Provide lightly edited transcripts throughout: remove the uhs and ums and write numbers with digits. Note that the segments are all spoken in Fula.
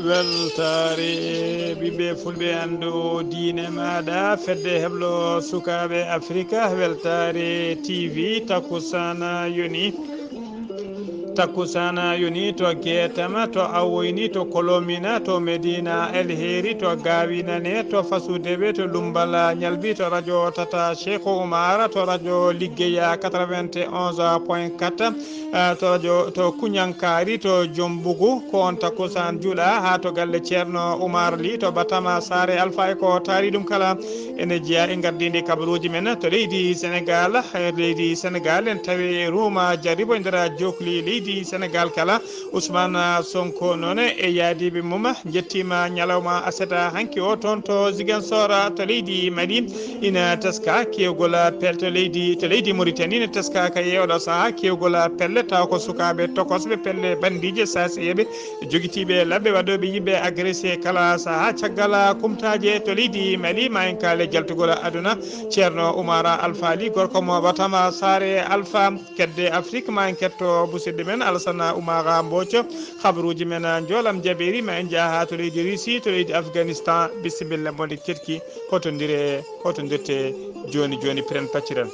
weltare ɓiɓɓe fulɓe andu diine maɗa fedde heblo sukaɓe afrique weltare tv takkusana yoni to Guétama to Awoyni to Kolomina to Medina El Heri to Gawinane to Fasudebe to Lumbala Ñalbi to radio Tata Cheikh Oumar to radio Liggeya 91.4 to radio to Kuñankari to Jombugu ko on takkusan juuɗa ha to galle Ceerno Oumar Ly to Batama Sare Alpha e ko taari ɗum kala ene jeeya e gardidi kabaruji men to leydi Sénégal en tawi Rouma Jaribo e nder jokli leydi Sénégal kala Ousmane Sonko noon e yaadiɓe mum jettima ñalawma aseta hanki o toon to Ziguinchor to leydi Mali ina teska kewgol pelle to leydi Mauritanie ina teska ka yewɗo saaha kewgol pelle taw ko sukaɓe tokosɓe pelle bandije sasiyeɓe joguitiɓe labɓe waɗoɓe yimɓe agressé kala saaha caggal kumtaje to leydi Mali ma en kaale jaltugol aduna Ceerno Oumar Alpha Ly gorko mo Batama Sare Alpha kedde Afrique ma en ketto musidɗo men Alassane Oumar Mbodj habaruji men joolam jaɓeri ma en jaaha to leydi Russie to leydi Afghanistan bisimilla mode ketki hotodirte joni piren pacciren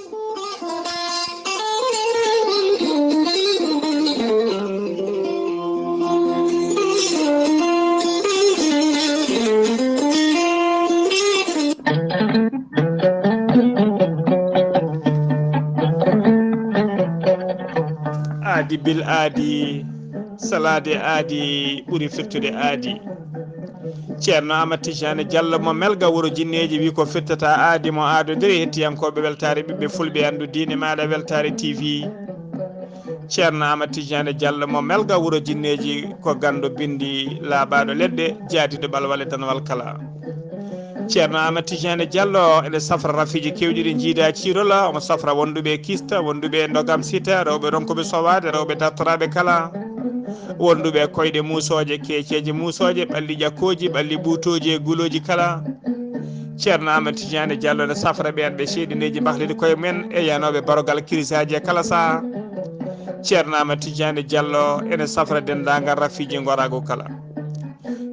aadi bil aadi salade aadi ɓuuri firtude aadi Ceerno Amadou Tidiane Diallo mo melga wuro jinneji wi ko firtata aadi mo aadodiri hettiyankoɓe weltare ɓiɓɓe fulɓe andu diine maɗa weltare TV Ceerno Amadou Tidiane Diallo mo melga wuro jinneji ko gando bindi laaɓaɗo leɗɗe jaadiɗo ɓalwal e danwal kala Ceerno Amadou Tidiane Diallo ene safra rafiji kewɗi ɗi jiida cirola omo safra wonduɓe kista wonduɓe ndogam sita rewɓe ronkuɓe sowade rewɓe dartoraɓe kala wonduɓe koyɗe musoje keceji musoje ɓalli ƴakkoji ɓalli ɓuutoji e guuloji kala Ceerno Amadou Tidiane Diallo ene safra ɓen ɓe seeɗineji bahlide koye men e yanoɓe barogal kirisaji e kala saha Ceerno Amadou Tidiane Diallo ene safra dendagal rafiji gorago kala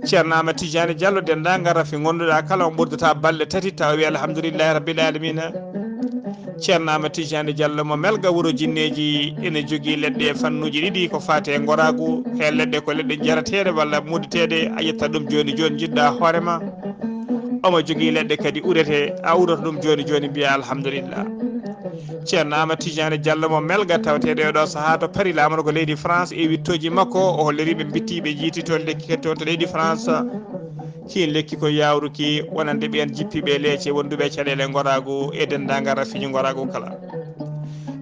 Ceerno Amadou Tidiane Diallo dendagal rafi gonduɗa kala o ɓurdata balɗe tati taw wi alhamdoulillahi rabbil alamina Ceerno Amadou Tidiane Diallo mo melga wuro jinneji ene jogui leɗɗe fannuji ɗiɗi ko fate e goragu e leɗɗe ko leɗɗe jarateɗe walla mudeteɗe a yetta ɗum joni jiɗɗa hoorema omo jogui leɗɗe kadi urete a urata ɗum joni mbiya alhamdoulillah Ceerno Amadou Tidiane Diallo mo melga tawteɗe oɗo saaha to Paris laamuɗo ko leydi France e wittoji makko o holliriɓe bittiɓe jiiti toon lekki ketton to leydi France kin lekki ko yawruki wonande ɓen jippiɓe leece wonduɓe caɗele goragu e dendagal rafiji goragu kala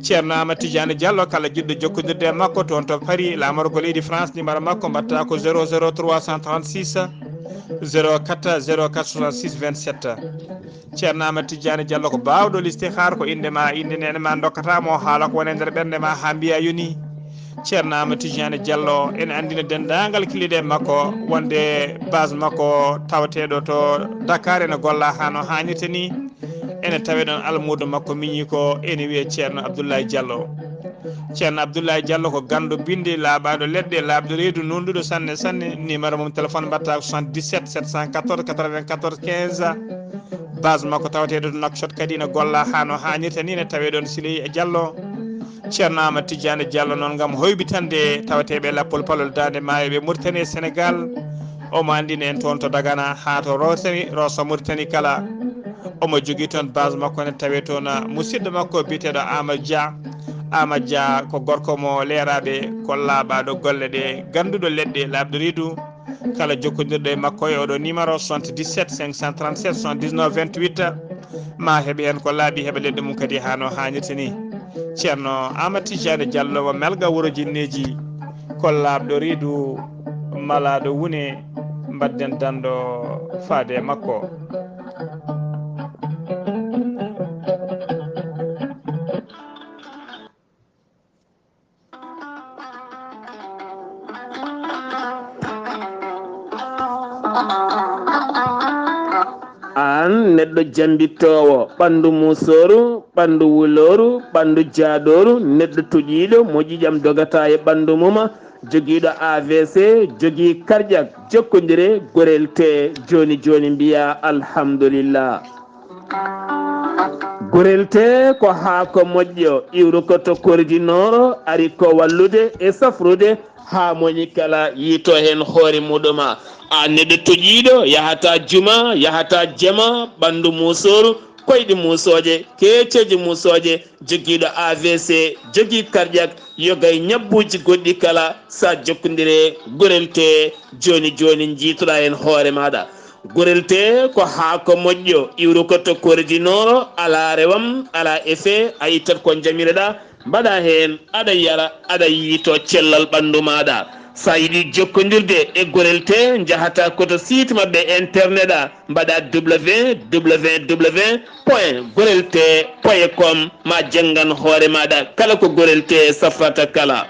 Ceerno Amadou Tidiane Diallo kala jiɗɗo jokkodirde makko toon to Paris laamuɗo ko leydi France numéro makko mbatta ko 00336 04 66 27 Ceerno Amadou Tidiane Diallo ko bawɗo listihar ko indema nene ma dokkatamo haala ko wone nder ɓerde ma ha mbiya yoni Ceerno Amadou Tidiane Diallo ene andina dendagal killiɗe makko wonde base makko tawateɗo to Dakar ene golla hano hannirta ni ene tawe ɗon almudo makko miñi ko ene wiye Ceerno Abdoulaye Diallo Ceerno Abdoulaye Diallo ko gando binde laaɓaɗo leɗɗe laaɓɗo reedu nonduɗo sanne numéro mum téléphone mbatta ko 77 714 94 15 base makko tawateɗo to Nouakchott kadi ene golla hano hannirta ni ene tawe ɗon Sileye Diallo Ceerno Amadou Tidiane Diallo noon gam hoybitande tawateɓe lappol palol dande maayo ɓe Mauritanie Sénégal omo andina en toon to Dagana ha to Rosso Mauritanie kala omo jogui toon base makko ne tawe toon musidɗo makko biteɗo Amadou Dia ko gorko mo leeraɓe ko laaɓaɗo golle ɗe ganduɗo leɗɗe laaɓɗo reedu kala jokkodirɗo e makko e oɗo numéro 77 537 79 28 ma heeɓe hen ko laaɓi heeɓa leɗɗe mum kadi hano hannirta ni Ceerno Amadou Tidiane Diallo mo melga wuro jinneji ko laaɓɗo reedu malaɗo wune mbadden dando faade makko an neɗɗo jambittowo ɓandu musoru ɓandu wuloru ɓandu jaadoru neɗɗo toƴiɗo mo ƴiƴam dogata e ɓandu mum jogiiɗo AVC jogii cardiaque jokkondire gorel te joni joni mbiya alhamdulillah. gorel te ko haako moƴƴo iwru koto koridinoro ari ko wallude e safrude ha moñi kala yiito hen hoore muɗuma. a neɗɗo toƴiɗo yahata juma yahata jema ɓandu musoru koyɗi musoje keceji musoje jogiiɗo AVC jogii cardiaque yogay ñabbuji goɗɗi kala sa jokkodire gorel te joni joni jiitoɗa hen hoore maɗa. gorel te ko haako moƴƴo iwru koto koridinoro ala rewam ala effet a yittat ko jamireɗa mbaɗa hen aɗa yara aɗa yiito cellal ɓandu maɗa. sa yiɗi jokkodirde e gorel te jahata koto site mabɓe internet a mbaɗa www.gorelte.com ma janggan hoore maɗa kala ko gorel te safrata kala.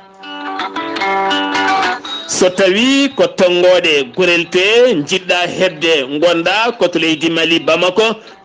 so tawi ko tongoɗe gorel te jiɗɗa hebde gonda koto leydi Mali Bamako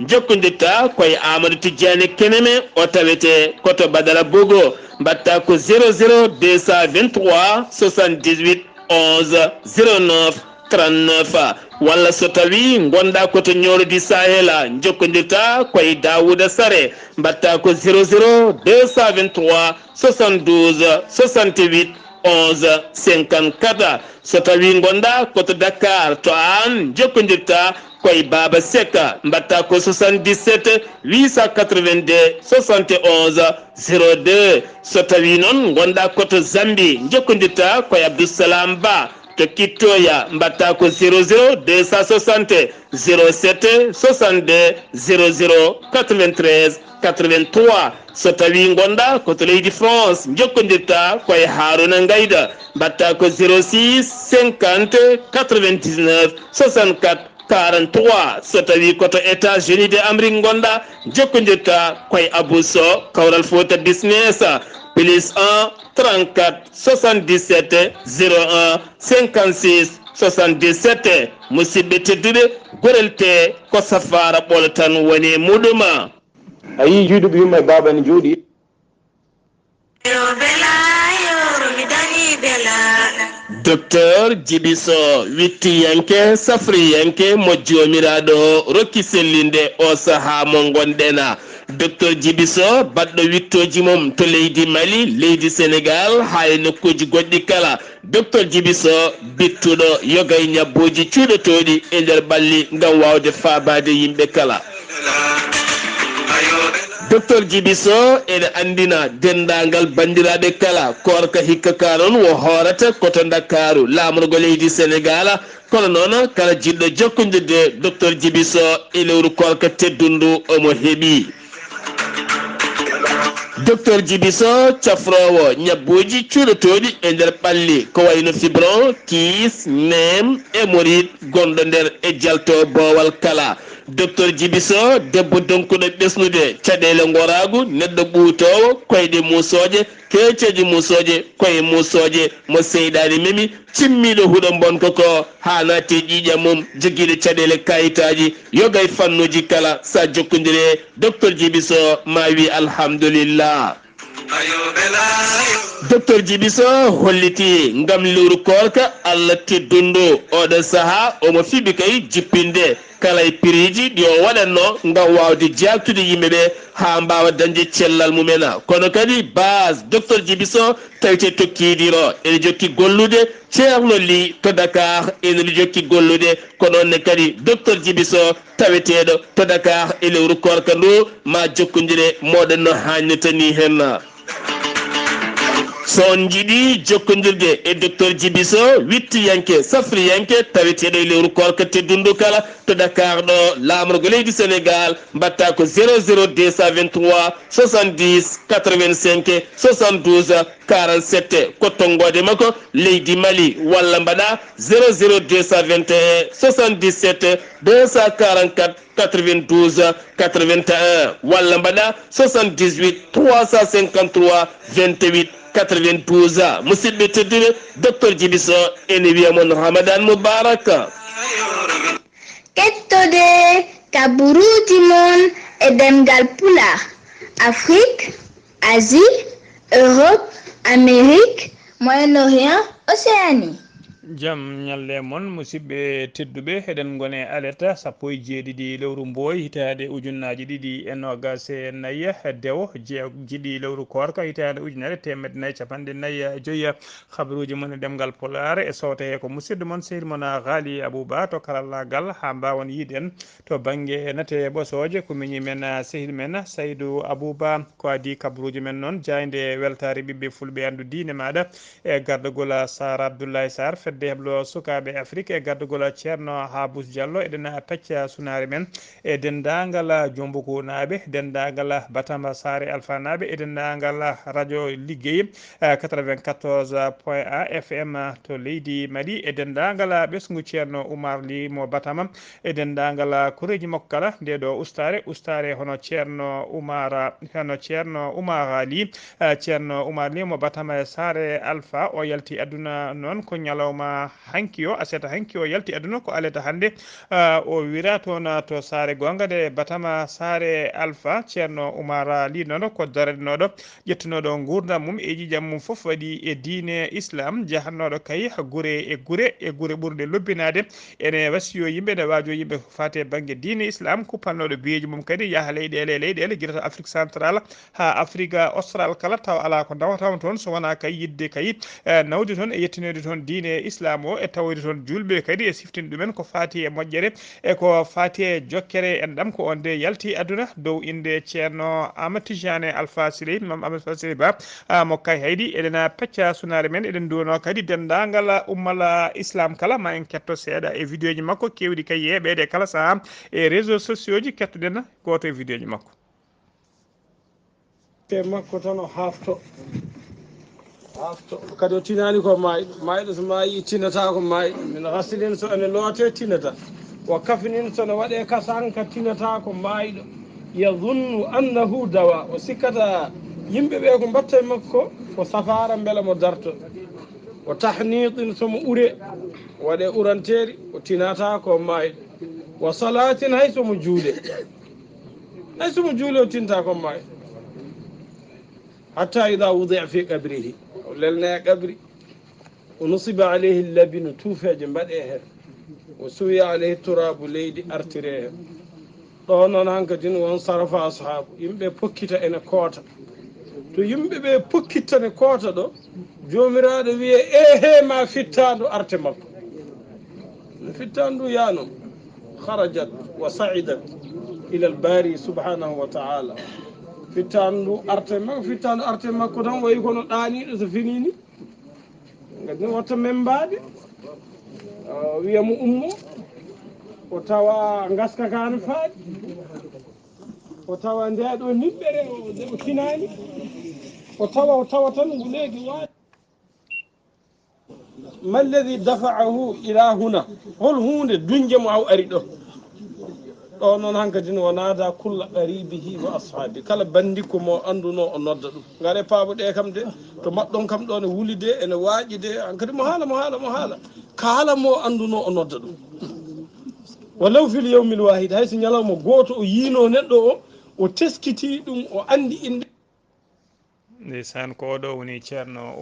jokkodirta koye Amadou Tidiane Keneme o tawete koto Badara Bogo mbatta ko 00 223 78 11 09 39 walla so tawi gonda koto ñorodi Sahela jokkodirta koye Dawouda Sare mbatta ko 00 223 72 68 11 54 so tawi gonda koto Dakar to an jokkodirta koye Baba Seka mbatta ko 77 882 71 02 so tawi noon gonda koto Zambi jokkodirta koye Abdoussalam Ba to Kittoya mbatta ko 00 260 07 62 00 93 83 so tawi gonda koto leydi France jokkodirta koye Haruna Ngayda mbatta ko 06 50 99 64 43 so tawi koto États-Unis de Amérique gonda jokkodirta koye Abou Sow Kawral Fouta Business plus 1 34 77 01 56 77 musidɓe tedduɓe gorel te ko safara ɓolo tan woni muɗuma. a yii juuɗuɓe yumma baba ne jooɗi docteur Djibiso wittiyanke safriyanke mo jomiraɗo rokki sellinde o saaha mo gonɗena. docteur Djibiso baɗɗo wittoji mum to leydi Mali leydi Sénégal hay nokkuji goɗɗi kala. docteur Djibiso bittuɗo yogay ñabbuji cuuɗotoɗi e nder ɓalli ngam wawde faabade yimɓe kala. docteur Djibiso ene andina dendagal bandiraɓe kala korka hikka ka noon wo hoorata koto Dakaru lamrugo leydi Sénégal kono noon kala jiɗɗo jokkodirde docteur Djibiso e lewru korka teddundu omo heeɓi. docteur Djibiso cafrowo ñabbuji cuuɗotoɗi e nder ɓalli ko wayno fibron kiis nem hémorroïde gonɗo nder e jalto bowal kala. docteur Djibiso debbo donkuɗo ɓesnude caɗele goragu neɗɗo ɓuutowo koyɗe musoje keceji musoje koye musoje mo seyɗani memi cimmiɗo huuɗo bonko ko ha natti ƴiƴam mum joguiɗo caɗele kayitaji yogay fannuji kala sa jokkodire docteur Djibiso ma wi alhamdulillah. docteur Djibiso holliti ngam lewru korka Allah teddundu oɗo saaha omo fiɓi kay jippinde kala e piriji ɗi o waɗanno ngam wawde jaktude yimɓeɓe ha mbawa dañde cellal mumena. kono kadi base docteur Djibiso tawite tokkidiro ene jokki gollude ceerno li to Dakar ene jokki gollude ko noonne kadi docteur Djibiso taweteɗo to Dakar e lewru korka ndu ma jokkodire moɗon no hannirta ni henna. so on jiiɗi jokkodirde e docteur Djibiso wittiyanke safriyanke taweteɗo e lewru korka teddundu kala to Dakar ɗo lamrugo leydi Sénégal mbatta ko 00 223 70 85 72 47 ko tongode makko leydi Mali walla mbaɗa 00 221 77 244 92 81 walla mbaɗa 78 353 28 92 musidɓe tedduɓe docteur Djibiso ene wiya mon Ramadan Mubarak. kettode kaburuji mon e demgal pulaar Afrique, Asie, Europe, Amérique, Moyen-Orient, Océanie. jam ñalle mon musidɓe tedduɓe eɗen gone alerte sappo e jeeɗiɗi lewru mboy hitande ujunnaji ɗiɗi e nogas e nayyi dewo jiiɗi lewru korka hitande ujunere temedde nayyi capanɗe nayyi e joyyi habaruji mon e ɗemgal polar e sowta he ko musidɗo moon sehil moon haali abouba to karallagal ha mbawon yiiden to banggue nate ɓosoje ko miñi men sehil men saydou abouba ko adi kabaruji men noon jayde weltare ɓiɓɓe fulɓe andu diine maɗa e gardogol sar abdoulaye sar fedde heblo sukaɓe afrique e gardugol ceerno habous diallo eɗen tacca sunare men e dendagal jomboku naaɓe dendagal batamba sare alpha naaɓe e dendagal radio ligguey 94.1 fm to leydi mali e dendagal ɓesgu ceerno oumar ly mo batama e dendagal koreji makko kala nde ɗo ustare hono ceerno oumar ly ceerno oumar ly mo batama e sare alpha o yalti aduna noon ko ñalawma hanki o aseta hanki o yalti aduna ko aleta hannde o wira toon to saare gonga de batama saare alpha ceerno oumar ly noon ko darannoɗo ƴettunoɗo gurdam mum e jijam mum foof waɗi e diine islam jahannoɗo kay guure ɓurɗe lobbinade ene wasiyo yimɓe ne wajo yimɓe fate banggue diine islam kupannoɗo biyeji mum kadi yaaha leyɗele guirata afrique central ha afrique austral kala taw ala ko dawatama toon so wona kay yidde kay nawde toon e yettinede toon diine islam o e tawde toon julɓe kadi e siftinde ɗumen ko fati e moƴƴere e ko fati e jokkere en ɗam ko on nde yalti aduna dow inde ceerno Amadou Tidiane Alpha Siley mam Amadou Alpha Siley ba mo kay haydi eɗen pecca sunare men eɗen duwono kadi dendagal ummal islam kala ma en ketto seeɗa e vidéo ji makko kewɗi kay yeɓede kala saaha e réseaux sociaux ji kettoɗen goto e vidéo ji makko te makko tan o hafto kadi o tinani ko mayɗo so maayi tinata ko maayi min hasilin so ene loote tinata wa kafinin sono waɗe kasanka tinata ko maayiɗo yadunnu annahu dawa o sikkata yimɓeɓe ko mbatta e makko ko safara beele mo darto o tahniqin somo ure waɗe uranteri o tinata ko maayiɗo wa salatin hay somo juule o tinta ko maayiɗo hatta ida wudia fi qabrihi o lelne qabri o nusiba alayhi labinu tuufeje mbaɗe hen o suwiya alayhi turabu leydi artire hen ɗo noon hankadin won sarafa ashabu yimɓe pokkita ene koota to yimɓeɓe pokkittane koota ɗo jomiraɗo wiye ehe ma fittandu arte makko no fittandu yanom harajat wa saidat ila al bari subhanahu wa taala fittandu arte makko tan wayi kono ɗaniɗo so finini gadi watta membade wiyamo ummo o tawa gaska kane faaɗi o tawa ndeɗo niɓɓere o finani o tawa tan nguleyki waaɗi ma alladi dafa'ahu ila huna hol hunde dunjemo aw ari ɗo noon hankadi o naada kulla qaribihi wa ashabi kala bandiko mo anduno o nodda ɗum ngare paabo ɗe kam de to mbaɗɗon kam ɗo ne wuuli de ene waaƴi de hankadi mo haala kala mo anduno o nodda ɗum walaw fil yawmil wahid hayso ñalawma goto o yiino neɗɗo o teskiti ɗum o andi inde ndeysan ko oɗo woni ceerno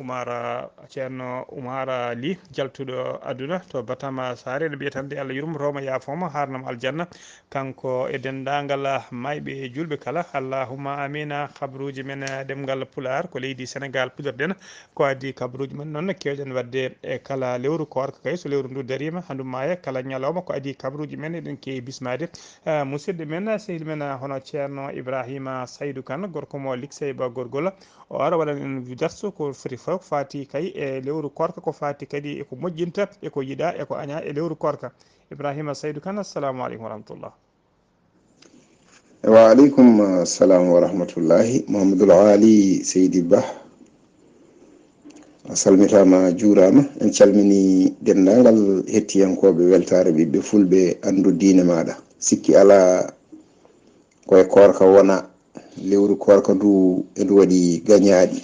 oumar ly jaltuɗo aduna to batama sare ne mbiyatande Allah yurmo roma yaafoma harnamo aljanna kanko e dendagal mayɓe julɓe kala allahumma amina kabaruji men ɗemgal pular ko leydi sénégal pudorɗen ko adi kabaruji men noon kewɗen wadde e kala lewru korka kay so lewru ndu darima handu maya kala ñalawma ko adi kabaruji men eɗen kewi bismade musidɗo men sehil men hono ceerno ibrahima saydou kane gorko mo liksey ba gorgol o ara waɗan en darso ko foti fof fati kay e lewru korka ko fati kadi eko moƴƴinta eko yiiɗa eko aña e lewru korka ibrahima saydou kane assalamu aleykum wa rahmatullah wa aleykum salam wa rahmatullahi mouhamadoul ali seydi ba a salmitama juurama en calmini dendagal hettiyankoɓe weltare ɓiɓɓe fulɓe andu diine maɗa sikki ala koye korka wona lewru korka ndu endu waɗi gañaɗi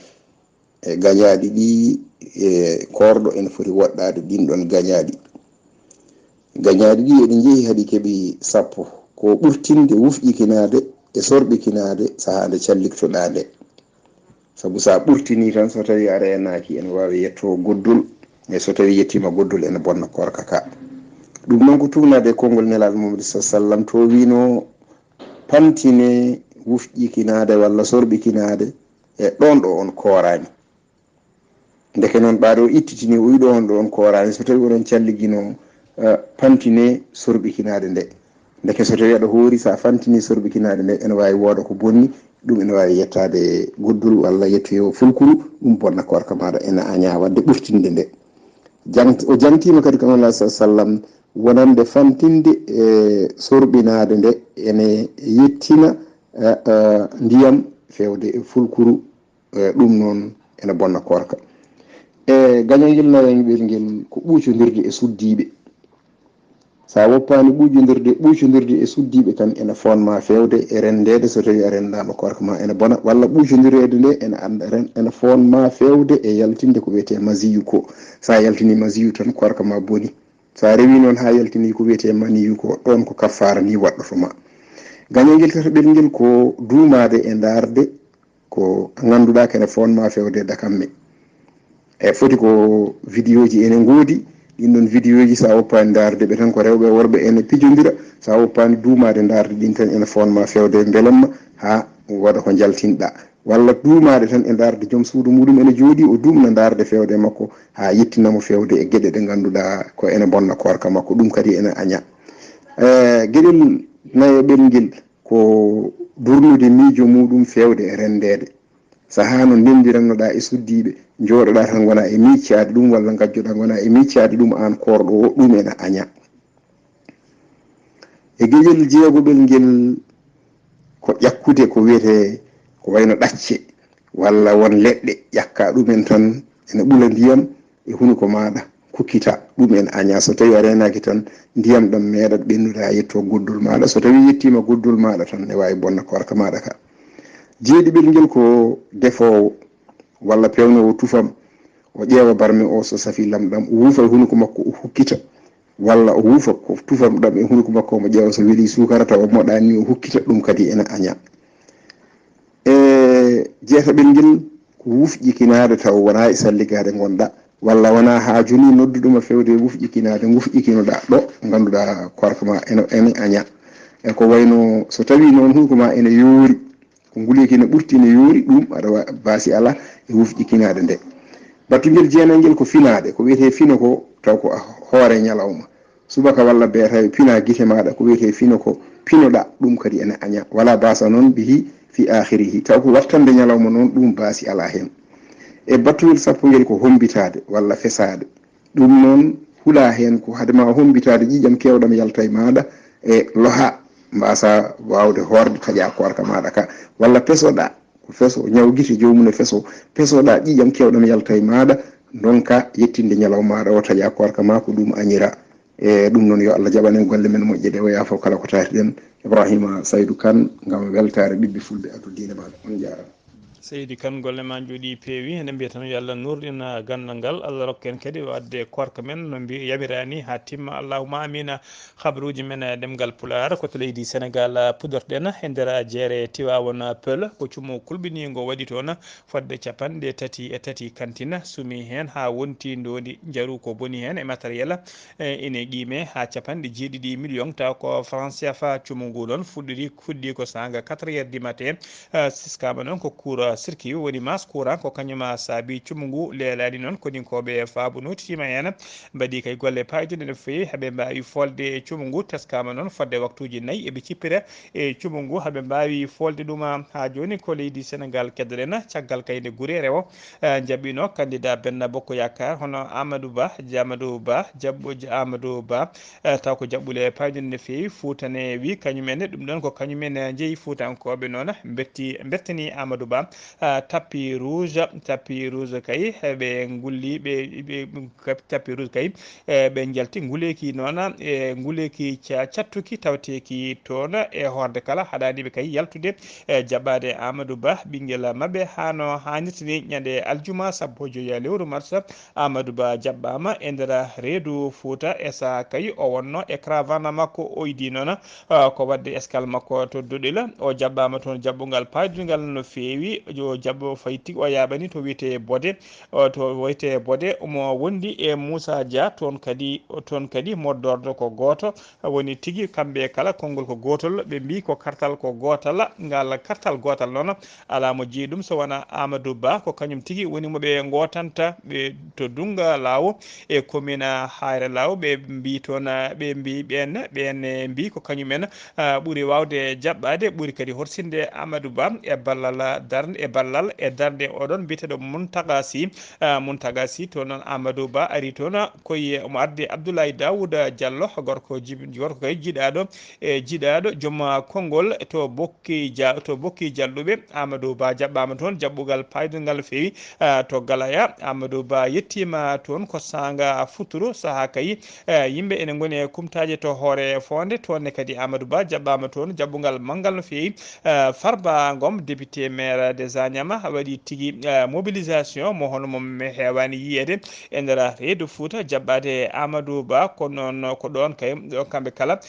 e gañaɗi ɗi e korɗo ene foti woɗɗade ɗin ɗon gañaɗi ɗi eɗi jeehi haɗi keeɓi sappo ko ɓurtinde wufƴikinade e sorɓikinade sahande calliktoɗa nde saabu sa ɓurtini tan so tawi a renaki ene wawi yetto goddol e so tawi yettima goddol ene bonna korka ka ɗum noon ko tugnade konngol nelaɗo Muhammad sallam to wino pantine wufƴikinade walla sorɓikinade e ɗon ɗo on korani ndeke noon ɓaɗo ittitini o wiɗo on ɗo on korani so tawi oɗon calligino pantine sorɓikinade nde ndeke so tawi aɗa hoori sa fantini sorɓikinade nde ene wawi wooda ko bonni ɗum ene wawi yettade goddol walla yettoyo fulkuru ɗum bonna korka maɗa ene aña wadde ɓurtinde nde o jangtima kadi ko Allah sallam wonande fantinde e sorɓinade nde ene yettina ndiyam fewde e fulkuru ɗum noon ene bonna korka e gañoyel nawañɓel ngel ko ɓuucodirde e suddiɓe sa woppani ɓuucodirde e suddiɓe kan ene fonma fewde e rendede so tawi a rendama korka ma ene bona walla ɓuucodirede nde ene anda ene fonma fewde e yaltinde ko wiyete masiyu ko sa yaltini masiyu tan korka ma boni sa rewi noon ha yaltini ko wiyete maniyu ko ɗon ko kaffara ni waɗɗotoma gañoyel tataɓel ngel ko duumade e darde ko ganduɗa kene fonma fewde dakamme e foti ko vidéo ji ene goodi ɗin ɗon vidéo ji sa woppani darde ɓe tan ko rewɓe worɓe ene pijodira sa woppani duumade darde ɗin tan ene fonma fewde beelemma ha waɗa ko jaltinɗa walla duumade tan e darde joom suudu muɗum ene jooɗi o dumna darde fewde makko ha yettinamo fewde e gueɗe ɗe ganduɗa ko ene bonna korka makko ɗum kadi ene aña gueɗel nayoɓel ngel ko durnude miijo muɗum fewde e rendede saha no ndendirannoɗa e suddiɓe jooɗoɗa tan gona e miccade ɗum walla gajjoɗa gona e miccade ɗum an korɗo o ɗum ene aña e gueƴel jeegoɓel ngel ko ƴakkude ko wiyete ko wayno ɗacce walla won leɗɗe ƴakka ɗumen tan ene ɓula ndiyam e hunuko maɗa kukkita ɗum ene aña so tawi a renaki tan ndiyam ɗam meeɗat ɓennude ha yetto goddol maɗa so tawi yettima goddol maɗa tan ne wawi bonna korka maɗa ka jeeɗiɓel ngel ko defowo walla pewnowo tufam o ƴeewa barme o so safi lamɗam o wuufa e hunuko makko o hukkita walla o wuufa ko tufam ɗam e hunuko makko omo ƴeewa so weeli sukara taw o moɗani o hukkita ɗum kadi ene aña jeetaɓel ngel ko wufƴikinade taw wona e salligade gonɗa walla wona ha joni nodduɗuma fewde wufƴikinade gufƴikinoɗa ɗo ganduɗa korka ma ene aña e ko wayno so tawi noon hunuko ma ene yoori ko nguleyki ne ɓurti ne yoori ɗum aɗa baasi ala e wufƴikinade nde battugel jeenay ngel ko finade ko wiyete fino ko taw ko hoore ñalawma subaka walla beetawi pina guite maɗa ko wiyete fino ko pinoɗa ɗum kadi ene aña wala basa noon bihi fi akhirihi taw ko wattande ñalawma noon ɗum baasi ala hen e battugel sappo ngel ko hombitade walla fesade ɗum noon hula hen ko hadema hombitade ƴiƴam kewɗam yalta e maɗa e loha mbasa wawde horde taƴa korka maɗa ka walla pesoɗa ko feso ñaw guite jomum e feso pesoɗa ƴiƴam kewɗam yalta e maɗa donka yettinde ñalawma maɗa o taƴa korka ma ko ɗum añira e ɗum noon yo Allah jaɓanen golle men moƴƴe ɗe o yaafo kala ko tati ɗen Ibrahima Saydou Kane gam weltare ɓiɓɓe fulɓe addu diine maɗa on jarama Seydi Kane golle ma jooɗi peewi ene mbiya tan yo Allah nurɗina gandal ngal Allah rokken kadi wadde korka men no mbi yamirani ha timma allahuma amina habaruji men e ɗemgal Pulaar koto leydi Sénégal pudorɗen e nder jeere Tivaouane Peulh ko cumo kulɓinigo waɗi toon fodde capanɗe tati e tati kantina suumi hen ha wonti ndodi jaaru ko boni hen e matériel ene qime ha capanɗe jeeɗiɗi million taw ko franc CFA cumo ngu ɗon fuɗɗi ko sanga 4 heures du matin siskama noon ko cour circuit woni mas courant ko kañuma saabi cumu ngu leelani noon koni koɓe faabu notitima hen mbaɗi kay golle paydude no fewi haaɓe mbawi folde cumu ngu teskama noon fodde waktuji 4 eɓe cippira e cumu ngu haaɓe mbawi folde ɗum ha joni ko leydi Sénégal keddoɗen caggal kayde Gurére o jaɓɓino candidat Benno Bokk Yakar hono Amadou Ba Amadou Ba taw ko jaɓɓule paydude no fewi Foutane wi kañumenne ɗum ɗon ko kañumen jeeyi Foutankoɓe noon bettani Amadou Ba tapis rouge kay ɓe gulli ɓe tapis rouge kay ɓe jalti nguleki noon e nguleki cattuki tawteki toon e horde kala haɗaniɓe kay yaltude jaɓɓade Amadou Ba ɓinguel mabɓe hano hannirtini ñande aljuma 15 lewru mars Amadou Ba jaɓɓama e nder reedu Fouta e saaha kay o wonno e caravane makko o idi noon ko wadde escale makko to Doɗel o jaɓɓama toon jaɓɓugal paydugal no fewi jo jabbo fayti o yabani to wite bode to wite bode mo wondi e Moussa Dia ton kadi moddordo ko goto woni tigi kambe kala kongol ko gotol be mbi ko kartal ko gotal ngal kartal gotal non ala mo jiidum so wana Amadou Ba ko kanyum tigi woni mo be ngotanta be to dunga lawo e commune Hayre lawo be mbi ton be mbi ben mbi ko kanyumen ɓuri wawde jaɓɓade ɓuri kadi horsinde Amadou Ba e ballal darde oɗon biteɗo Muntaga Sy to noon Amadou Ba ari toon koye omo arde Abdoulaye Daouda Diallo gorko kay jiɗaɗo joom konngol to bokki jalluɓe Amadou Ba jaɓɓama toon jaɓɓugal paydungal fewi to Galaya Amadou Ba yettima toon ko sanga futuro saaha kay yimɓe ene goni e kumtaji to hoore fonde toonne kadi Amadou Ba jaɓɓama toon jaɓɓugal manggal no fewi Farba Ngom député maire des Agnama waɗi tigui mobilisation mo hono mom hewani yiyede e nder reedu Fouta jaɓɓade Amadou Ba ko noon ko ɗon kay kamɓe kala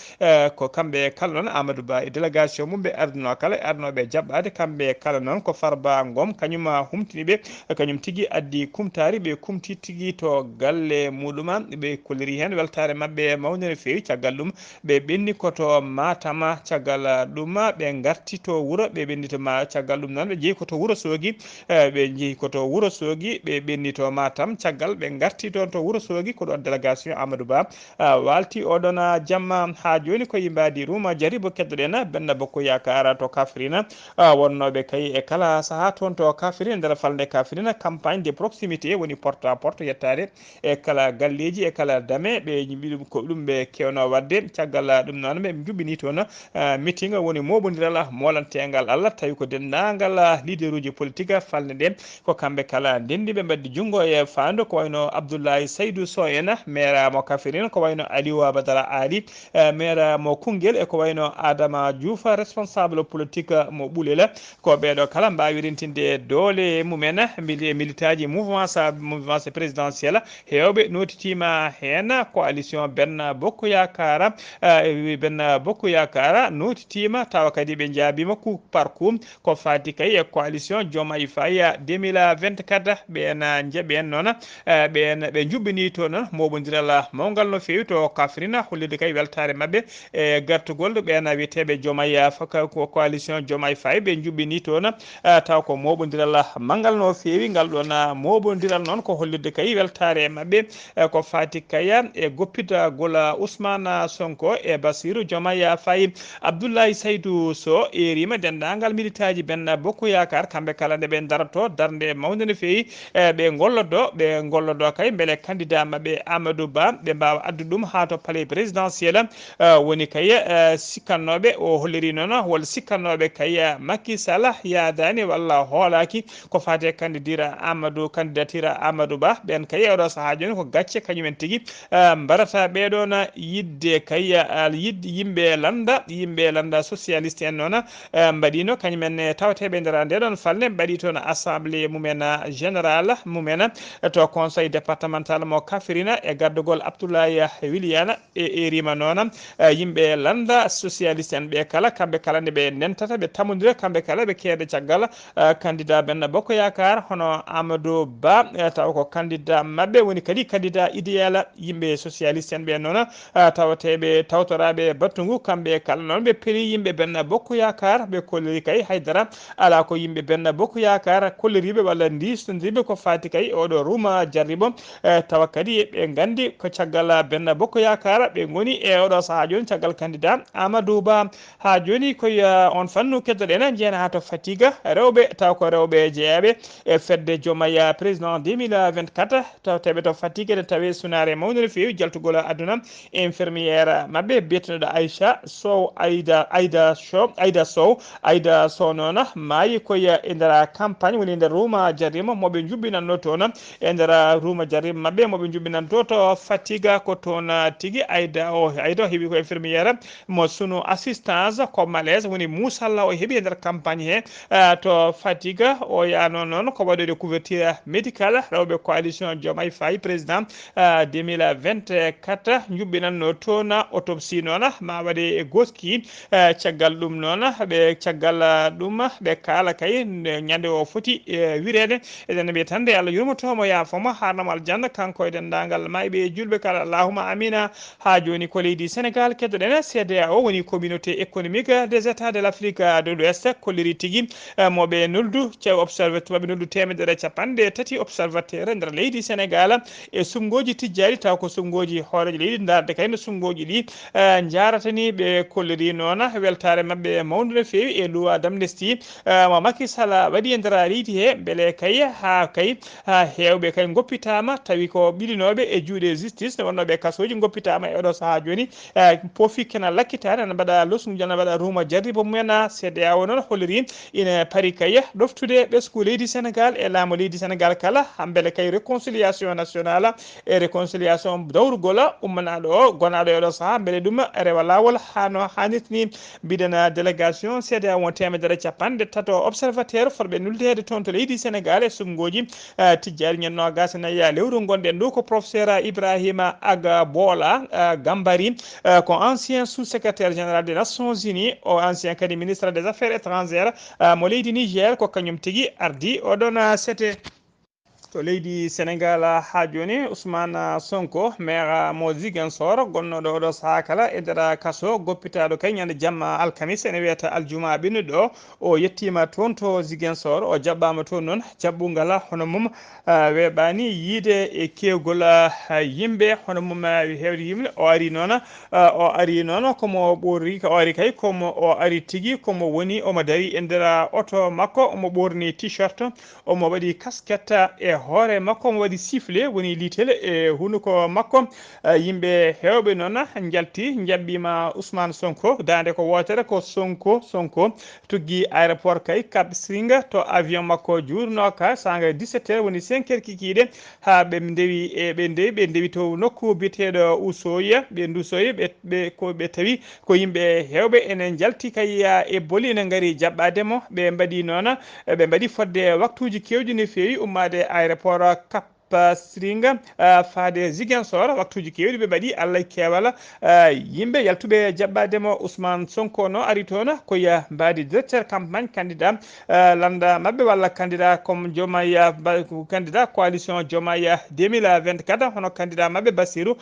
ko kamɓe kala noon Amadou Ba e délégation mum ɓe arduno kala arnoɓe jaɓɓade kamɓe kala noon ko Farba Ngom kañum humtiniɓe kañum tigui addi kumtari ɓe kumti tigui to galle muɗuma ɓe kolliri hen weltare mabɓe mawde no fewi caggal ɗum ɓe ɓenni koto Matama caggal ɗum ɓe garti to wuuro ɓe ɓenni to caggal ɗum noon ɓe jeeyi koto Wourossogui ɓe jeeyi koto Wourossogui ɓe ɓenni to Matam caggal ɓe garti toon to Wourossogui ko ɗon délégation Amadou Ba walti oɗon jamma ha joni ko yimbadi Rouma Diaribo keddoɗen Benno Bokk Yakar to Kafrine wonnoɓe kay e kala saaha toon to Kafrine nder falde Kafrine campagne de proximité woni porte à porte yettade e kala galleji e kala dame ɓe yiiɓi ɗum ko ɗum ɓe kewno wadde caggal ɗum noon ɓe juɓɓini toon meeting woni moɓodiral molantegal Allah tawi ko dendagal leader uji politique falde nde ko kamɓe kala ndendiɓe mbaddi junggo e fandu ko wayno Abdoulaye Saydou Sow en maire mo Kafrine ko wayno Aliou Badara Ali maire mo Koungheul e ko wayno Adama Diouf responsable politique mo Ɓuulela ko ɓeɗo kala mbawi rentinde doole mumen militaji mouvance présidentielle hewɓe notitima hen coalition Benno Bokk Yakar notitima tawa kadi ɓe jaabima coup par coup ko fati kay e coalition Diomaye Faye 2024 ɓen jeeɓen noon ɓe juɓɓini to noon moɓodiral mawgal no fewi to Kafrine hollide kay weltare mabɓe e gartugol ɓen wiyeteɓe Diomaye ko coalition Diomaye Faye ɓe juɓɓini toon taw ko moɓodiral manggal no fewi ngal ɗon moɓodiral noon ko hollide kay weltare mabɓe ko fati kaya e goppitagol Ousmane Sonko e Bassirou Diomaye Faye Abdoulaye Saydou Sow erima dendagal militaji Benno Bokk Yakar kamɓe kala nde ɓe daroto darde mawde no fewi ɓe gollodo kay beele candidat mabɓe Amadou Ba ɓe mbawa addude ɗum ha to palais présidentiel woni kay sikkannoɓe o holliri noon walla sikkannoɓe kay Macky Sall yadani walla hoolaki ko fate candidature Amadou Ba ɓen kay oɗo saaha joni ko gacce kañumen tigui mbarata ɓeɗon yidde kay yimɓe landa socialiste en noon mbaɗino kañumen tawateɓe nder ndeɗon falde mbaɗi toon assemblée mumen général mumen to conseil départemental mo Kafrine e gaddugol Abdoulaye Williane e erima noon yimɓe landa socialiste en ɓe kala kamɓe kala nde ɓe nentata ɓe tamodira kamɓe kala ɓe keede caggal candidat Benno Bokk Yakar hono Amadou Ba taw ko candidat mabɓe woni kadi candidat idéal yimɓe socialiste en ɓe noon tawateɓe tawtoraɓe battugu kamɓe kala noon ɓe peeli yimɓe Benno Bokk Yakar ɓe kolliri kay haydara ala ko yimɓe Benno Bokk Yakar kolliriɓe walla ndisodiriɓe ko fati kay oɗo Rouma Diaribo tawa kadi ɓe gandi ko caggal Benno Bokk Yakar ɓe goni e oɗo saaha joni caggal candidat Amadou Ba ha joni koye on fannu keddoɗen jeena ha to Fatiga rewɓe taw ko rewɓe jeeyaɓe e fedde Diomaye président 2024 tawteɓe to Fatiga de tawi sunare mawde no fewi jaltugol aduna infirmiére mabɓe biyeteɗo Aïda Sow noon maayi koye e nder campagne woni nder Rouma Diaribo moɓe juɓɓinanno toon e nder Rouma Diaribo mabɓe moɓe juɓɓinanto to Fatiga ko toon tigui Aïda o heeɓi ko infirmiére mo sunu assistance ko malaise woni musalla o heeɓi e nder campagne he to Fatiga o yano noon ko waɗoyde couverture médicale rewɓe coalition Diomaye Faye président 2024 juɓɓinanno toon autopsie noon ma waɗe e goski caggal ɗum noon ɓe caggal ɗum ɓe kala kay kay ñande o foti wirede eden be tande Allah yurmotomo ya fama harnam aljanna kanko e dendangal maybe julbe kala allahumma amina ha joni ko leydi Sénégal keddoɗen CEDEAO woni communauté économique des états de l'Afrique de l'Ouest kolliri tigui moɓe noldu cew observateur moɓe noldu temedere capanɗe tati observateur nder leydi Sénégal e sumgoji tijjari taw ko sumgoji hooreje leydi darde kayno sumgoji ɗi jaratani ɓe kolliri noon weltare mabɓe mawdu no fewi e loi d'amnesty mo Macky Sall waɗi e nder leydi he beele kay ha kay hewɓe kay goppitama tawi ko ɓilinoɓe e juuɗe justice ne wonnoɓe kasoji goppitama e oɗo saaha joni poofi kena lakkitani ana mbaɗa losnuji ana mbaɗa ruma jarriba mumen CEDEAO noon holliri ina paari kay ɗoftude ɓesgu leydi Sénégal e laamu leydi Sénégal kala beele kay réconciliation nationale e réconciliation dawrugol ummanaɗo o gonaɗo e oɗo saaha beele ɗum rewa lawol hano hannirtini mbiɗen délégation CEDEAO won temedere capanɗe tato observateur forɓe nuldede toon to leydi Sénégal e sumgoji tijjari ñanno gasanayi lewru gonɗen ɗo ko professeur Ibrahima Aga Bola Gambari ko ancien sous-secrétaire général des Nations Unies o ancien kadi ministre des affaires étrangères mo leydi Niger ko kañum tigui ardi oɗon sete to leydi Sénégal ha joni Ousmane Sonko maire mo Ziguinchor gonnoɗo oɗo saha kala e nder kaso goppitaɗo kay ñande jamma alkamis ene wiyata aljuma ɓennuɗo o yettima toon to Ziguinchor o jaɓɓama toon noon jaɓɓugal hono mum weɓani yiide e kewgol yimɓe hono mum hewde yimɓe o ari noon komo ɓorri o ari kay komo o ari tigui komo woni omo dari e nder oto makko omo ɓorni t-shirt omo waɗi casquette e hoore makko mo waɗi sifflet woni litel e hunuko makko yimɓe hewɓe noon jalti jabbima Ousmane Sonko dande ko wotere ko Sonko tuggi aéroport kay Cap Skirring to avion makko jurnoka sanga 17h woni 5h kikiɗe ha ɓe ndewi to nokku biteɗo Ousoye ɓe dusoye ɓe tawi ko yimɓe hewɓe enen jalti kay e boli ene gaari jaɓɓademo ɓe mbaɗi noon ɓe mbaɗi fodde waktuji kewɗi no fewi ummade aéroport Cap Skirring faade Ziguinchor waktuji kewɗi ɓe mbaɗi Allah kewala yimɓe yaltuɓe jaɓɓademo Ousmane Sonko no ari toon koye mbadi directeur campagne candidat landa mabɓe walla candidat comme Diomaye candidat coalition Diomaye 2024 hono candidat mabɓe Bassirou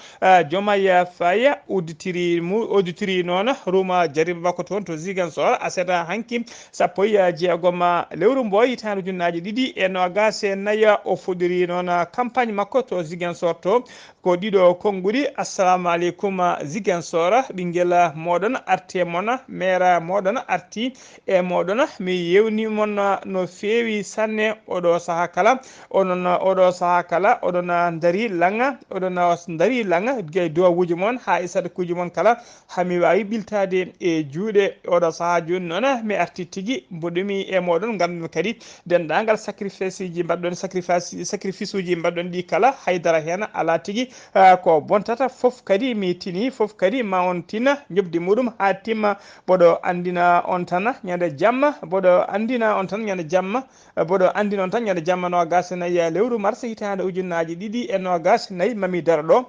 Diomaye Faye auditiri noon ruma jariba makko toon to Ziguinchor aseta hanki sappo e jeegom lewru mbo hitande ujunnaje ɗiɗi e nogas e naya o fuɗɗori noon campagne makko to Ziguinchor to ko ɗiɗo konguɗi assalamu aleykum Ziguinchor ɓinguel moɗon arti e moon maire moɗon arti e moɗon mi yewnimon no fewi sanne oɗo saaha kala oɗon dari langa gay dowuji moon ha e sadakuji moon kala hami wawi ɓiltade e juuɗe oɗo saaha joni noon mi arti tigui mboɗumi e moɗon gandumi kadi dendagal sacrifice uji mbaɗɗon ɗi kala haydara hen ala tigui ko bontata foof kadi mi tini foof kadi ma on tina jobdi muɗum ha timma boɗo andina on tan ñande jamma no gasanayi lewru mars hitande ujunnaji ɗiɗi e nogas nayyi mami dara ɗo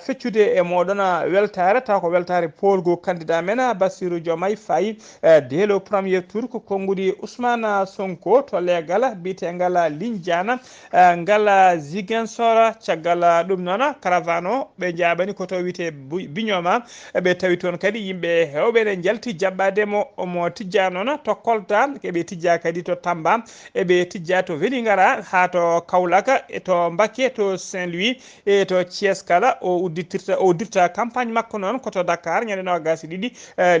feccude e moɗon weltare taw ko weltare polgo candidat men Bassirou Diomaye Faye dès le premier tour ko konguɗi Ousmane Sonko to legal bitegal Lindiane ngal Ziguinchor caggal ɗum noon caravane o ɓe jaɓani koto wiyete Bignoma ɓe tawi toon kadi yimɓe hewɓe ne jalti jaɓɓademo omo tijja noon to Kolda eɓe tijja kadi to Tamba eɓe tijja to Vélingara ha to Kaolack e to Mbacké to Saint-Louis e to Thiès kala o uddirta campagne makko noon koto Dakar ñande nogas ɗiɗi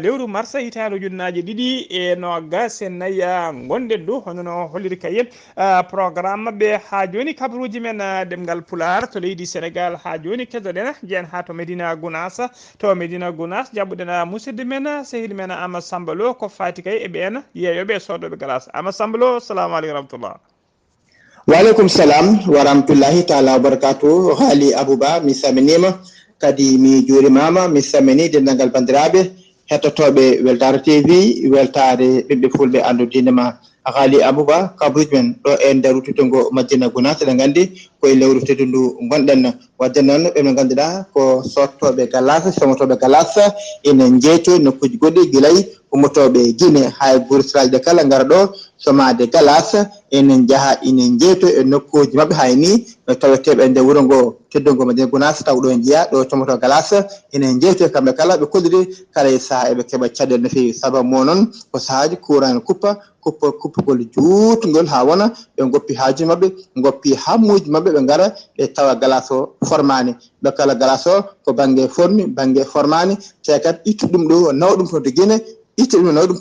lewru mars hitande ujunnaje ɗiɗi e nogas e nayyi gonɗen ɗo hono no holliri kayen programme ɓe ha joni kabaruji men ɗemgal Pulaar to leydi Sénégal ha joni keddoɗen jeen ha to Medina Gounass jaɓɓuɗen musidɗo men sehili men Amadou Samba Lo ko fati kay e ɓen yeeyoɓe sodoɓe glace Amadou Samba Lo assalamu aleykum rahmatullah. Waleykum salam wa rahmatullahi taala wa barakatuh. Haali Abouba mi saminima kadi mi juurimama mi samini dendagal bandiraɓe hettotoɓe Weltare TV weltare ɓiɓɓe fulɓe andudinema Haali Abouba kabaruji men ɗo e nder ruttudengo Madina Gounass eɗen gandi koye lewru teddudu gonɗen wadde noon ɓeɓe ganduɗa ko sottoɓe galas somotoɓe galas ina jeeyto nokkuji goɗɗi guilay ummotoɓe Guinée ha e guurtiraji ɗe kala gara ɗo somade galas enen jaha inen jeeto e nokkuji mabɓe hayni taweteɓe nde wuro ngo teddungo Madina Gounass taw ɗo jiya ɗo tomoto galas enen jeeto kamɓe kala ɓe kolliri kala e saaha eɓe keeɓa caɗele no fewi sababu mo noon ko saahaji courant kuppugol juutgol ha wona ɓe goppi haajuji mabɓe goppi hammuji mabɓe ɓe gara ɓe tawa galas o formani ɓe kala galas o ko banggue formi banggue formani te kadi ittu ɗum ɗo nawa ɗum to de Guinée itte ɗum nawa ɗum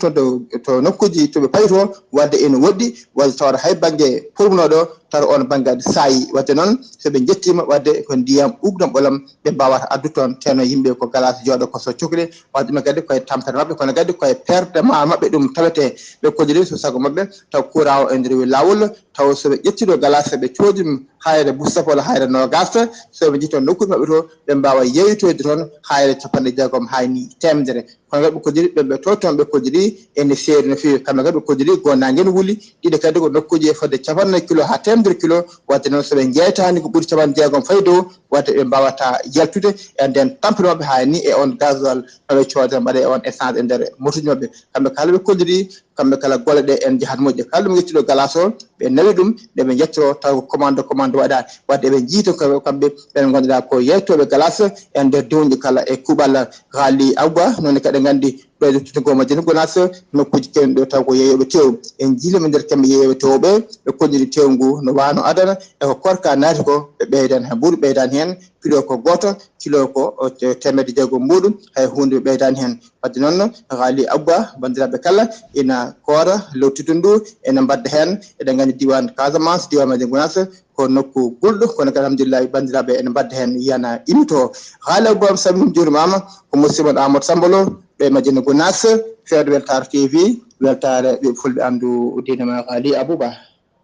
to nokkuji toɓe payi to wadde ene woɗɗi wadde tawata hay banggue formunoɗo tawa on banggue adi saayi wadde noon soɓe jettima wadde ko ndiyam ɓuɓɗam ɓolam ɓe mbawata addu toon teno yimɓe ko galas jooɗo koso cukle wadde ɗum kadi koye tampere mabɓe kono kadi koye perdema mabɓe ɗum tawete ɓe koddiri so sago mabɓe taw courant o e nder lawol taw soɓe ƴettiɗo galas ɓe coodi hayre bussapo walla hayre nogas soɓe jii toon nokkuji mabɓe to ɓe mbawa yeytoyde toon hayre 50 hayni temedere kono kadi ɓe koddiri ɓeɓe to toon ɓe koddiri ene seeri no fewi kamɓe kadi ɓe koddiri gonnaguen wuuli ɗiɗi kadi ko nokkuji e fodde 50 kilo ha temedere kilo wadde noon soɓe jeytani ko ɓuuri 60 fayi dow wadde ɓe mbawata yaltude e nden tampere mabɓe hayni e on gasoil maɓe cooda mbaɗa e on essence e nder motuji mabɓe kamɓe kala ɓe kolliri kamɓe kala golle ɗe en jahat moƴƴe kala ɗum yettiɗo galas o ɓe nawi ɗum nde ɓe jettoro taw commande waɗa wadde ɓe jiito kamɓe ɓen ganduɗa ko yeytoɓe galas e nder dewji kala e kuuɓal haali awba noon kadi gandi ɓeydo tuttugo Madina Gounass nokkuji kewni ɗo taw ko yeeyoɓe tew en jiilima nder kamɓe yeeyoɓe tewɓe ɓe kolliri tew ngu no wano adana eko korka naati ko ɓe ɓeydani ha ɓuuri ɓeydani hen kilo ko goto kilo ko 600 muɗum hay hunde ɓe ɓeydani hen wadde noon haali abba bandiraɓe kala ina koora lowtiddu ndu ene mbadda hen eɗen gandi diwan Casamance diwan Madina Gounass ko nokku gulɗo kono kadi alhamdulillahi bandiraɓe ene mbadda hen yana imito haali abba salmini juurimama ko musidɗo Amadou Samba Lo ɓe Madina Gounass feewde Weltare TV weltare ɓe fulɓe andu dinema haali Abouba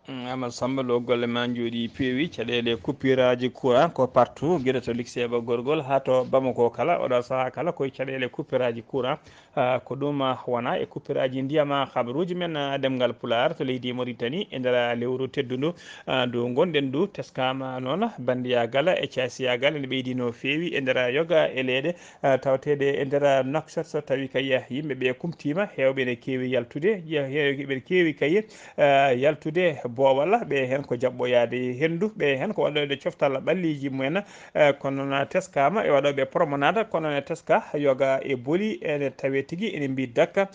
Amadou Samba Lo golle ma jooɗi peewi caɗele coupure aji courant ko partout gueɗe to Lixeɓa gorgol ha to Bamako kala oɗo saaha kala koye caɗele coupure aji courant ko ɗum wona e coupure aji ndiyama habaruji men ɗemgal Pulaar to leydi Mauritanie e nder lewru teddundu ndu gonɗen ndu teskama noon bandiyagal e casiyagal ene ɓeydi no feewi e nder yoga e leeɗe tawtede e nder Nouakchott so tawi kay yimɓeɓe kumtima hewɓe ne keewi yaltude ɓe keewi kay yaltude boowal ɓe hen ko jaɓɓoyade hendu ɓe hen ko waɗoɓe coftal ɓalliji mumen kono noon teskama e waɗoɓe promenade kono ne teska yoga e booli ene tawe tigui ene mbi dakka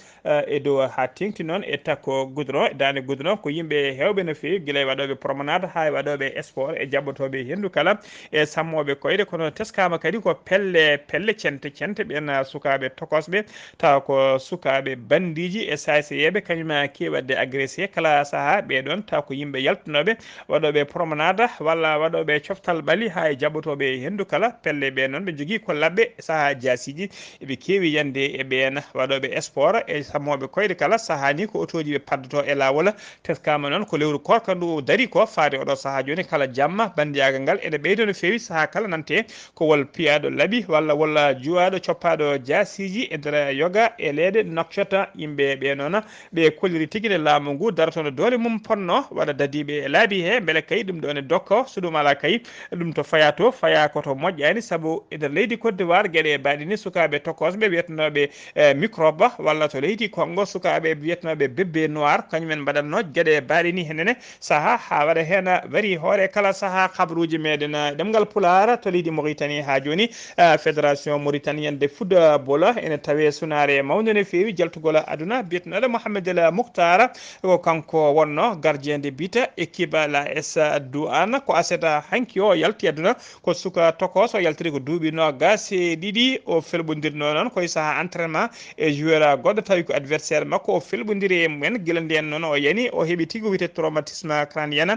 e dow ha tengti noon e takko goudron e dande goudron ko yimɓe hewɓe no fewi guila e waɗoɓe promenade ha e waɗoɓe sport e jaɓɓotoɓe hendu kala e sammoɓe koyɗe kono teskama kadi ko pelle cente ɓen sukaɓe tokosɓe taw ko sukaɓe bandiji e sayseyeɓe kañum kewi wadde agressé kala saaha ɓeɗon taw ko yimɓe yaltunoɓe waɗoɓe promenade walla waɗoɓe coftal ɓaali ha e jaɓɓotoɓe hendu kala pelle ɓe noon ɓe jogui ko labɓe saaha jasiji eɓe kewi yande e ɓen waɗoɓe sport e sammoɓe koyɗe kala saaha ni ko autoji ɓe paddoto e lawol teskama noon ko lewru korka ndu daari ko faade oɗo saaha joni kala jamma bandiyagal ngal ene ɓeydo no fewi saaha kala nante ko wol piyaɗo laaɓi walla juwaɗo coppaɗo jasiji e nder yoga e leeɗe Nouakchott yimɓe ɓe noon ɓe kolliri tigui ne laamu ngu daratono doole mum ponno waɗa dadiɓe e laabi he beele kay ɗum ɗo ne dokka so ɗum ala kay ɗum to faya koto moƴƴani saabu e nder leydi Côte d'Ivoire gueɗe baɗini sukaɓe tokosɓe wiyetenoɓe microbe walla to leydi Congo sukaɓe wiyetenoɓe bébé noir kañumen mbaɗatno gueɗe baɗini henene saaha ha waɗa hen wari hoore kala saaha habaruji meɗen ɗemgal Pulaar to leydi Mauritanie ha joni fédération mauritanienne de football ene tawe sunare mawde no fewi jaltugol aduna biyetenoɗo Mohamed El Moukhtar ko kanko wonno gardien de but équipe la AS Douane ko aseta hanki o yalti aduna ko suka tokos o yaltiri ko duuɓi nogas e ɗiɗi o felɓodirno noon koye saaha entraînement e joueur goɗɗo tawi ko adversaire makko o felɓodiri e mumen guila nden noon o yani o heeɓi tigui wiyete traumatisme crânien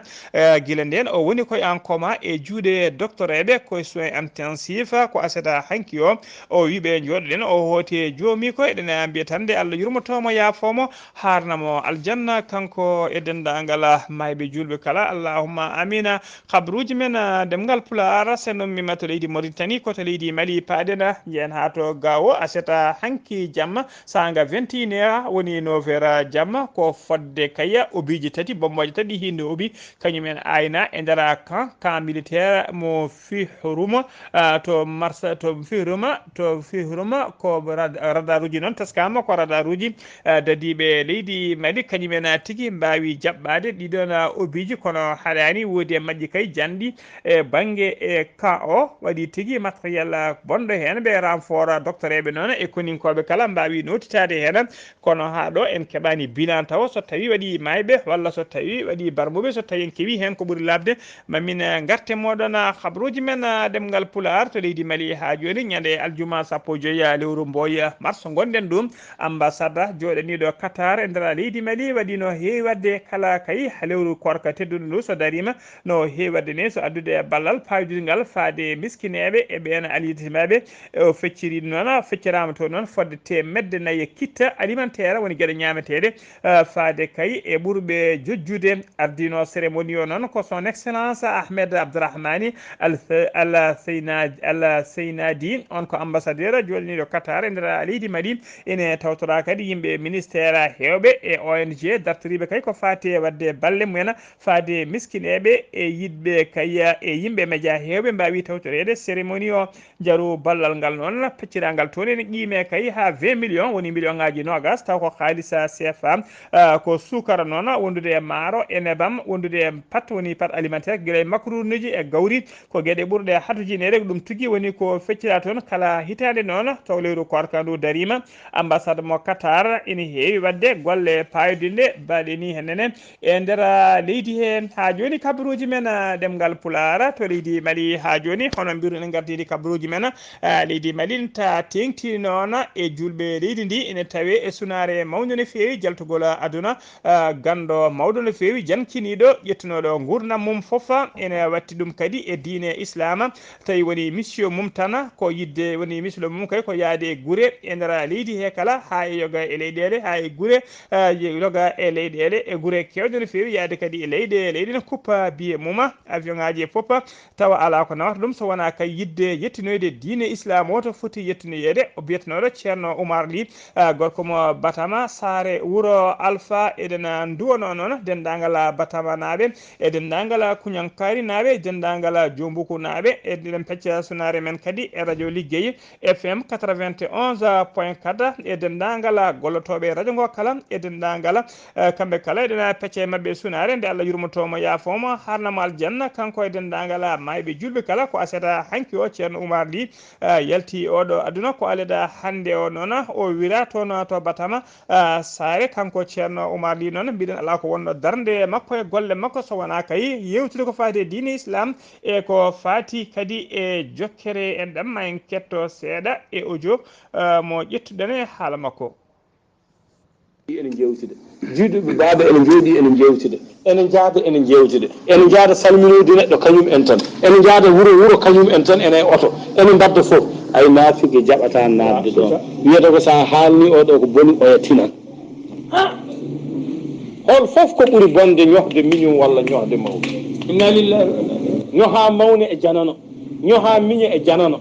guila nden o woni koye en coma e juuɗe docteur eɓe koye soin intensif ko aseta hanki o wiɓe joɗoɗen o hooti joomi ko eɗen mbiyatande Allah yurmotomo yaafomo harnamo aljanna kanko e dendagal mayɓe julɓe kala allahumma amina kabruji men demgal pulara seno mima to leydi Mauritanie koto leydi Mali paadena jen ha to gawo aseta hanki jamma sanga 21h woni 9h jamma ko fodde kaya obiji tati bomboje tati hinde obi kañumen ayna e ndera camp militaire mo Fihrouma to marsa to Fihrouma ko radaruji noon taskama ko radaruji dadiɓe leydi Mali kañumen tigi mbawi jaɓɓade ɗiɗon obiji kono haɗani woodi e majji kay jandi e banggue e camp o waɗi tigi matériel bonɗo hen ɓe renfort docteur eɓe noon e koninkoɓe kala mbawi notitade hen kono ha ɗo en keɓani bilan taw so tawi waɗi mayɓe walla so tawi waɗi barmuɓe so tawi en keewi hen ko ɓuuri labde mamin garte moɗon habruji men ɗemgal pular to leydi Mali ha joni ñande aljuma 15 lewru mboya mars gonɗen ɗum ambassade joɗaniɗo Qatar e nder leydi Mali waɗi no heewi wadde kala kay lewru korka tedduɗo ndu so darima no heewi wadde ni so addude ballal payidingal faade miskineɓe e ɓen aliditimaɓe o fecciri noon feccirama to noon fodde temedde nayyi kitta alimentaire woni gueɗe ñameteɗe faade kay e ɓurɓe jojjude ardino cérémonie o noon ko son excellence Ahmed Abdourahmani Al Seynadi on ko ambassadeur joɗaniɗo Qatar e nder leydi Mali ene tawtora kadi yimɓe ministére hewɓe e ONG dartoriɓe kay ko fati wadde balle mumen faade miskineɓe e yidɓe kay e yimɓe média hewɓe mbawi tawtorede cérémonie o jaaru ballal ngal noon peccira ngal toon ene qiime kay ha 20 millions woni million ngaji nogas taw ko haalisa CFA ko sukara noon wondude e maaro e nebam wondude e pat woni pat alimentaire guila e macronuji e gawri ko gueɗe ɓurɗe hatojinede ɗum tugui woni ko feccira toon kala hitande noon taw lewru korka ndu darima ambassade mo Qatar ene heewi wadde golle payodinde baɗe ni hennene e nder leydi he ha joni kabaruji men ɗemgal pulara to leydi Mali ha joni hono mbiruɗen gardidi kabaruji men leydi Mali ta tengti noon e julɓe leydi ndi ene tawe e sunare mawde no fewi jaltugol aduna gando mawɗo no fewi jankiniɗo ƴettunoɗo gurdam mum foof ene watti ɗum kadi e diine islam tawi woni mission mum tan ko yidde woni mission mum kay ko yaade e guure e nder leydi he kala ha e yoga e leyɗele ha e guure yoga e leyɗele e guure kewɗe no fewi yaade kadi e leyɗe no kuppa biye mum avion ngaji e foof tawa ala ko nawata ɗum so wona kay yidde yettinoyde diine islam o to foti yettinoyede o biyetenoɗo ceerno Oumar Ly gorko mo Batama Saare wuuro Alpha eɗen duwono noon dendagal Batama naaɓe e dendagal Kuñankari naaɓe e dendagal Jombuku naaɓe eɗen pecca sunare men kadi e radio Ligguey FM 91.4 e dendagal gollotoɓe radio ngo kala e dendagal kamɓe kala eɗen pecca e mabɓe sunare nde Allah yurmotomo yaafomo harnamo aljanna kanko e dendagal mayɓe julɓe kala ko aseta hanki o ceerno Oumar Ly yalti oɗo aduna ko aleda hande o noon o wira toon to Batama Saare kanko ceerno Oumar Ly noon mbiɗen ala ko wonno darde makko e golle makko so wona kay yewtude ko fati e diine islam e ko fati kadi e jokkere en ɗam ma en ketto seeɗa e audio mo ƴettuɗen e haala makko. enen jewtide juuɗuɓe baaɓe ene jooɗi ene jewtide ene jaada ene jewtide ene jaada salminoyde neɗɗo kañum en tan ene jaada wuro kañum en tan ene oto ene mbadda fof ay naafige jaɓata naatde ɗon wiyata ko sa haalni oɗo ko boni oya tinan hol fof ko ɓuri bonde ñohde miñum walla ñohde mawde inna lillahi ñoha mawne e janano ñoha miña e janano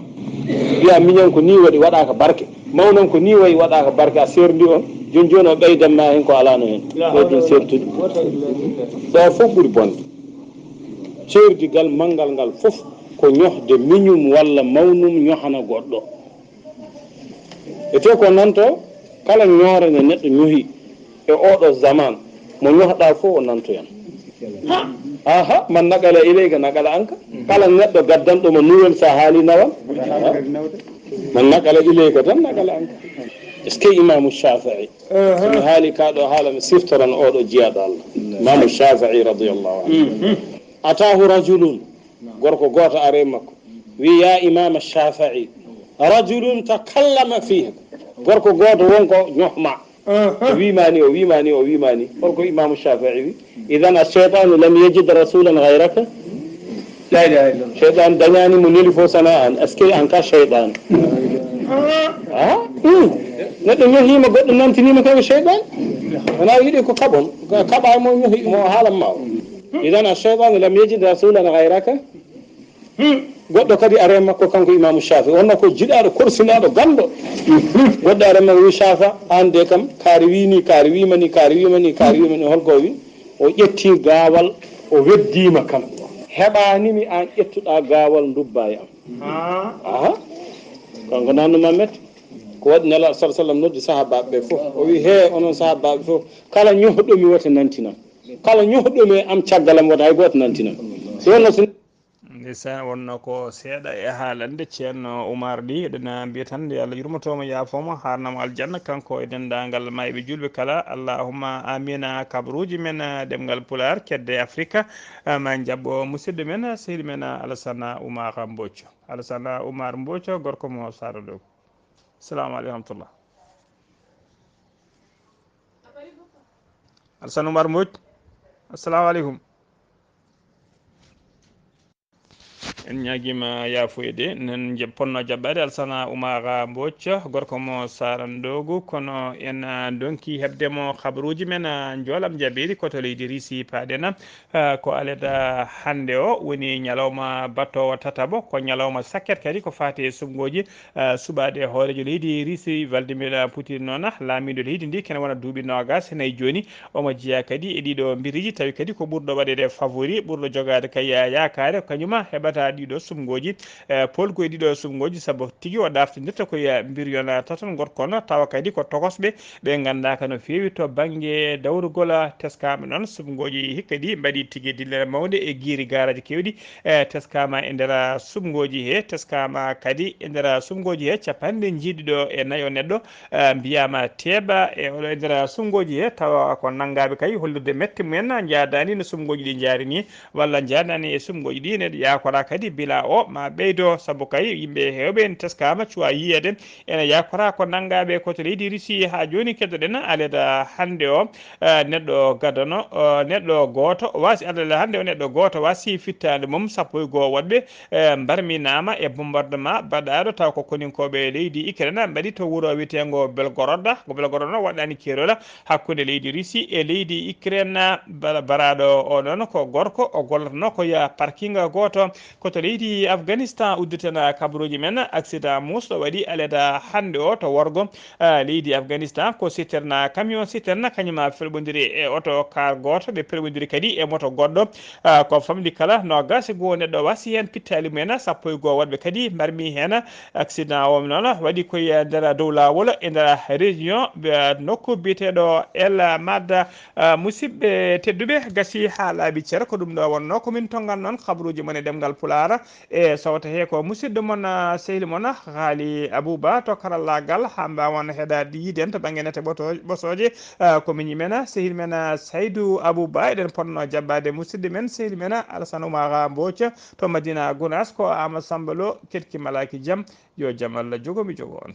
mbiya miñan ko ni waɗi waɗaka barke mawnan ko ni wayi waɗaka barke a serdi on joni o ɓeydanma hen ko alano hen ɓeydon sertude ɗo fof ɓuuri bonde serdigal manngal ngal fof ko ñohde miñum walla mawnum ñohana goɗɗo e te ko nanto kala ñoore nde neɗɗo ñohi e oɗo zaman mo ñohɗa fof o nanto hen aha man naqala ileyka naqala anka kala neɗɗo gaddanɗo mo nuwel sa haali nawal man naqala ileyka tan naqala anka est ce que imamu Shafii somi haali kaɗo haala mi siftoran oɗo jiyaɗo Allah imamu Shafii radiallahu anhu atahu rajulun gorko goto are makko wi ya imama Shafii rajulun takallama fiha gorko goto wonko ñohma o wimani holko imamu Shafii wi idan ash-shaytanu lam yajid rasulan gayraka la ilaha illallah shaytan dañani mo neli fo sana an est ce que an ka shaytan neɗɗo ñohima goɗɗo nantinima kaɓe cheyɗan wona yiɗi ko kaɓon kaɓa mo haalam ma o idan acheytanu lam yejid rasulan gayraka goɗɗo kadi are makko kanko imamu chafi wonno ko jiɗaɗo korsinaɗo ganɗo goɗɗo are makko wi chafa an de kam kaari wini kaari wimani kaari wimani kaari wimani holko wi o ƴetti gaawal o weddima kam heɓanimi an ƴettuɗa gaawal dubba e am aha kanko nannuma mette ko waɗi nela sa sallam noddi sahabaɓe ɓe fof o wi he onon sahabaɓe fof kala ñohoɗomi woto nantinam kala ñohoɗomi am caggalam wota hay goto nantinam so wonno so ndeysan wonno ko seeɗa e haalande ceerno Oumar Ly eɗena mbiya tan yo Allah yurmotomo yaafoma harnamo aljanna kanko e dendagal mayɓe julɓe kala allahumma amina kabaruji men ɗemgal Pulaar kedde Afrique ma jabbo musidɗo men sehil men Alassane Oumar Mbocco Alassane Oumar Mbocco gorko mo Sara Dogo assalamu aleykum rahmatullah Alassane Oumar Mbocco assalamu aleykum en ñaguima yafoyde nen ponno jaɓɓade Alassane Oumar Mbocco gorko mo Sarandogu kono en donki hebdemo habaruji men joolam jaɓiri koto leydi Risi paɗena ko aleda hande o woni ñalawma battowo tatabo ko ñalawma sakket kadi ko fati sumgoji suɓade hoorejo leydi Risi Valdimir Putin noon laamiɗo leydi ndi kene wona duuɓi nogas nayyi joni omo jeeya kadi e ɗiɗo biriji tawi kadi ko ɓurɗo waɗede favori ɓurɗo jogade kay yakare kañuma heɓata ɗiɗo sumgoji polko e ɗiɗo sumgoji saabu tigui o ɗaftinirta koye mbiryon taton gorkono tawa kadi ko tokosɓe ɓe gandaka no fewi to banggue dawrugol teskama noon sumgoji hikka ɗi mbaɗi tigui dillere mawde e guiri garaji kewɗi teskama e nder sumgoji he teskama kadi e nder sumgoji he capanɗe jiiɗiɗo e nayyo neɗɗo mbiyama teeɓa e oɗo e nder sumgoji he tawa ko naggaɓe kay hollirde mette mumen jadani no sumgoji ɗi jarini walla jadani e sumgoji ɗi neɗɗo yakora kadi bila o ma ɓeydo saabu kay yimɓe hewɓe en teskama cuwa yiyede ene yakora ko naggaɓe koto leydi Russie ha joni keddoɗen aleda hande o neɗɗo gadano neɗɗo goto wasi aleda hande o neɗɗo goto wasi fittade mum sappo e goho woɗɓe barminama e bombardement baɗaɗo taw ko koninkoɓe leydi Ukraine mbaɗi to wuuro wiyetego Belgorod ko Belgorod noon waɗani kerola hakkude leydi Russie e leydi Ukraine baraɗo o noon ko gorko o gollotono ko ya parking goto koto leydi Afghanistan udditena kabaruji men accident musɗo waɗi aleda hande o to worgo leydi Afghanistan ko citerne camion citerne kañuma felɓodiri e auto car goto ɓe pelɓodiri kadi e moto goɗɗo ko famdi kala nogas go neɗɗo wasi hen pittali mumen sappo e goho waɗɓe kadi mbarmi hen accident o noon waɗi koye nder dow lawol e nder région nokku biteɗo El Madda musidɓe tedduɓe gasi ha laaɓi ceer ko ɗum ɗo wonno komin tongan noon kabaruji mon e ɗemgal Pulaar e sawta he ko musidɗo mon sehli mon haali Abouba to karallagal ha mbawon heɗade yiden to banggue nete ɓosoje komin yimen sehil men Saydou Abouba eɗen ponno jabbade musidɗo men sehli men Alassane Oumar Mbocco to Madina Gounass ko Amadou Samba Lo ketki malaki jaam yo jaam Allah jogomi jogo on.